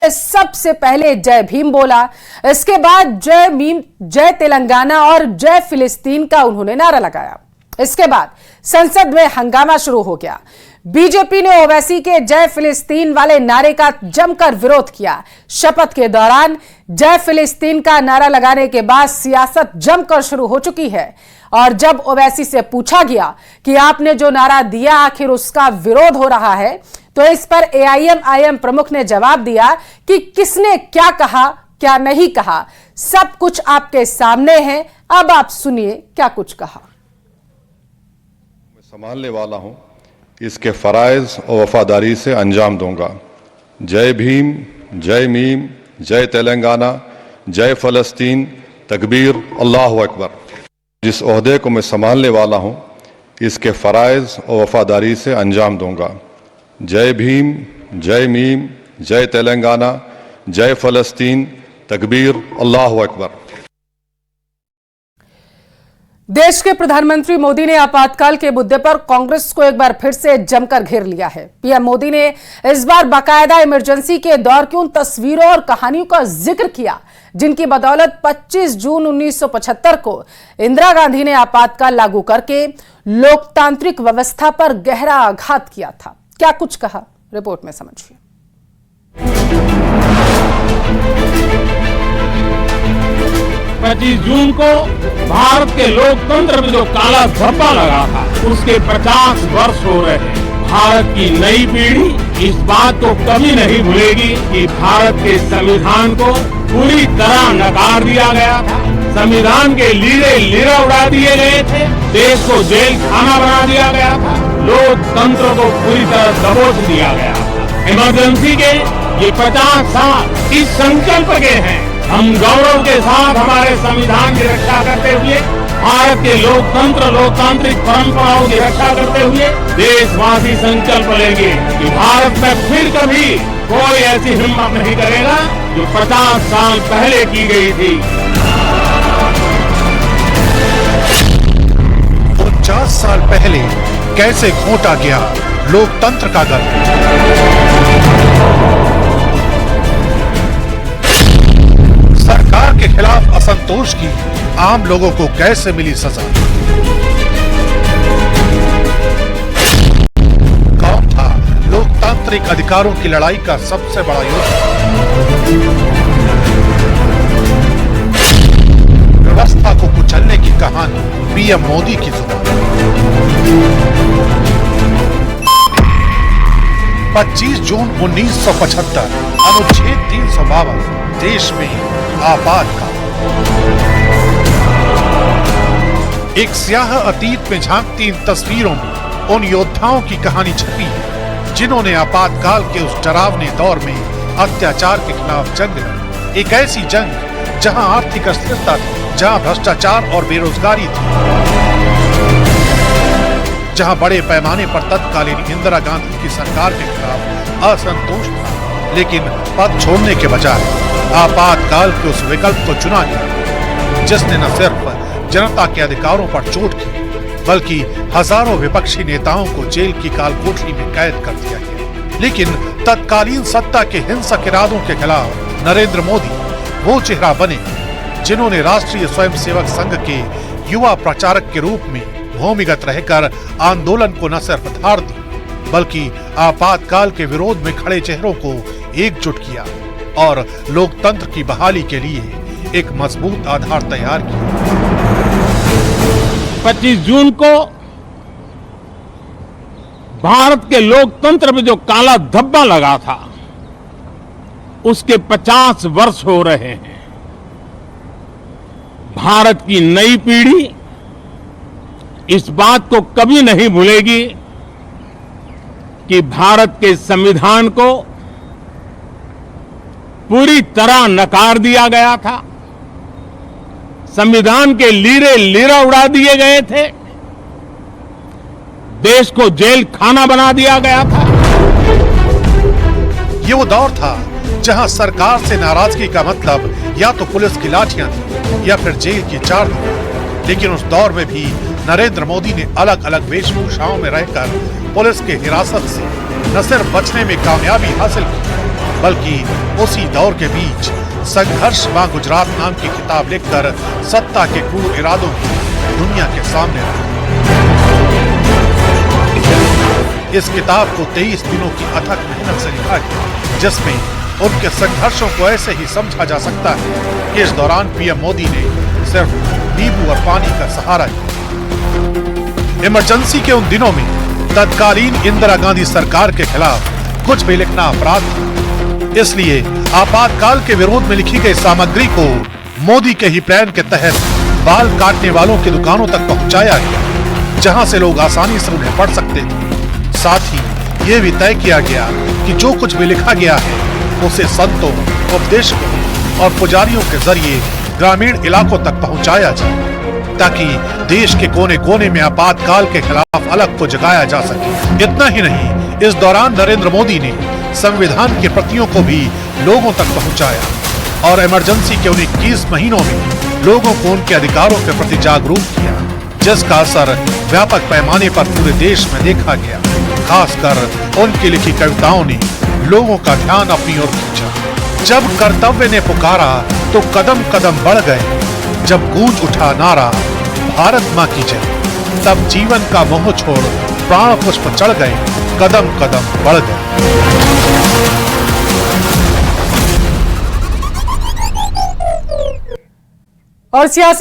सबसे पहले जय भीम बोला, इसके बाद जय भीम जय तेलंगाना और जय फिलिस्तीन का उन्होंने नारा लगाया। इसके बाद संसद में हंगामा शुरू हो गया। बीजेपी ने ओवैसी के जय फिलिस्तीन वाले नारे का जमकर विरोध किया। शपथ के दौरान जय फिलिस्तीन का नारा लगाने के बाद सियासत जमकर शुरू हो चुकी है और जब ओवैसी से पूछा गया कि आपने जो नारा दिया आखिर उसका विरोध हो रहा है, तो इस पर एआईएम प्रमुख ने जवाब दिया कि किसने क्या कहा क्या नहीं कहा, सब कुछ आपके सामने है। अब आप सुनिए क्या कुछ कहा। मैं संभालने वाला हूं, इसके फराइज और वफादारी से अंजाम दूंगा। जय भीम, जय मीम, जय तेलंगाना, जय फलस्तीन, तकबीर, अल्लाहु अकबर। जिस ओहदे को मैं संभालने वाला हूं, इसके फराइज और वफादारी से अंजाम दूंगा। जय भीम, जय मीम, जय तेलंगाना, जय फलस्तीन, तकबीर, अल्लाहु अकबर। देश के प्रधानमंत्री मोदी ने आपातकाल के मुद्दे पर कांग्रेस को एक बार फिर से जमकर घेर लिया है। पीएम मोदी ने इस बार बाकायदा इमरजेंसी के दौर की उन तस्वीरों और कहानियों का जिक्र किया जिनकी बदौलत 25 जून 1975 को इंदिरा गांधी ने आपातकाल लागू करके लोकतांत्रिक व्यवस्था पर गहरा आघात किया था। क्या कुछ कहा, रिपोर्ट में समझिए। 25 जून को भारत के लोकतंत्र में जो काला धब्बा लगा था, उसके 50 वर्ष हो रहे हैं। भारत की नई पीढ़ी इस बात को कभी नहीं भूलेगी कि भारत के संविधान को पूरी तरह नकार दिया गया था। संविधान के लीरे लीरा उड़ा दिए गए थे, देश को जेल खाना बना दिया गया था, लोकतंत्र को पूरी तरह दबोच दिया गया था। इमरजेंसी के ये 50 साल इस संकल्प के हैं। हम गौरव के साथ हमारे संविधान की रक्षा करते हुए, भारत के लोकतंत्र लोकतांत्रिक परंपराओं की रक्षा करते हुए देशवासी संकल्प लेंगे कि भारत में फिर कभी कोई ऐसी हिम्मत नहीं करेगा जो 50 साल पहले की गई थी। 50 साल पहले कैसे खोटा गया लोकतंत्र का गर्व। सरकार के खिलाफ असंतोष की आम लोगों को कैसे मिली सजा। कौन था लोकतांत्रिक अधिकारों की लड़ाई का सबसे बड़ा योद्धा। व्यवस्था को कुचलने की कहानी पीएम मोदी की जुबान। 25 जून 1975 अनुच्छेद 352 देश में आपातकाल। एक स्याह अतीत में झांकती इन तस्वीरों में उन योद्धाओं की कहानी छपी है जिन्होंने आपातकाल के उस डरावने दौर में अत्याचार के खिलाफ जंग लड़ी। एक ऐसी जंग जहां आर्थिक अस्थिरता थी, जहां भ्रष्टाचार और बेरोजगारी थी, जहां बड़े पैमाने पर तत्कालीन इंदिरा गांधी की सरकार के खिलाफ असंतोष था, लेकिन पद छोड़ने के बजाय आपातकाल के उस विकल्प को चुना गया जिसने न सिर्फ जनता के अधिकारों पर चोट की, बल्कि हजारों विपक्षी नेताओं को जेल की काल कोठरी में कैद कर दिया गया। लेकिन तत्कालीन सत्ता के हिंसक इरादों के खिलाफ नरेंद्र मोदी वो चेहरा बने जिन्होंने राष्ट्रीय स्वयंसेवक संघ के युवा प्रचारक के रूप में भूमिगत रहकर आंदोलन को न सिर्फ धार दी, बल्कि आपातकाल के विरोध में खड़े चेहरों को एकजुट किया और लोकतंत्र की बहाली के लिए एक मजबूत आधार तैयार किया। 25 जून को भारत के लोकतंत्र में जो काला धब्बा लगा था, उसके 50 वर्ष हो रहे हैं। भारत की नई पीढ़ी इस बात को कभी नहीं भूलेगी कि भारत के संविधान को पूरी तरह नकार दिया गया था, संविधान के लीरे लीरा उड़ा दिए गए थे, देश को जेल खाना बना दिया गया था। ये वो दौर था जहां सरकार से नाराजगी का मतलब या तो पुलिस की लाठियां थी या फिर जेल की चार दीवार। लेकिन उस दौर में भी नरेंद्र मोदी ने अलग अलग वेशभूषाओं में रहकर पुलिस के हिरासत से न सिर्फ बचने में कामयाबी हासिल की, बल्कि उसी दौर के बीच संघर्ष मां गुजरात नाम की किताब लिखकर सत्ता के क्रूर इरादों को दुनिया के सामने रखा। इस किताब को 23 दिनों की अथक मेहनत से लिखा गया, जिसमें उनके संघर्षों को ऐसे ही समझा जा सकता है कि इस दौरान पीएम मोदी ने सिर्फ नींबू और पानी का सहारा लिया। इमरजेंसी के उन दिनों में तत्कालीन इंदिरा गांधी सरकार के खिलाफ कुछ भी लिखना अपराध था। इसलिए आपातकाल के विरोध में लिखी गई सामग्री को मोदी के ही प्लान के तहत बाल काटने वालों की दुकानों तक पहुंचाया गया, जहां से लोग आसानी से उन्हें पढ़ सकते थे। साथ ही ये भी तय किया गया कि जो कुछ भी लिखा गया है उसे संतों, उपदेशकों और पुजारियों के जरिए ग्रामीण इलाकों तक पहुंचाया जाए, ताकि देश के कोने कोने में आपातकाल के खिलाफ अलग को जगाया जा सके। इतना ही नहीं, इस दौरान नरेंद्र मोदी ने संविधान की प्रतियों को भी लोगों तक पहुंचाया और इमरजेंसी के उन 21 महीनों में लोगों को उनके अधिकारों के प्रति जागरूक किया, जिसका असर व्यापक पैमाने पर पूरे देश में देखा गया। खासकर उनकी लिखी कविताओं ने लोगों का ध्यान अपनी ओर खींचा। जब कर्तव्य ने पुकारा तो कदम कदम बढ़ गए, जब गूंज उठा नारा भारत मां की जय, तब जीवन का मोह छोड़ प्राण पुष्प चढ़ गए, कदम कदम बढ़ गए। और सियासी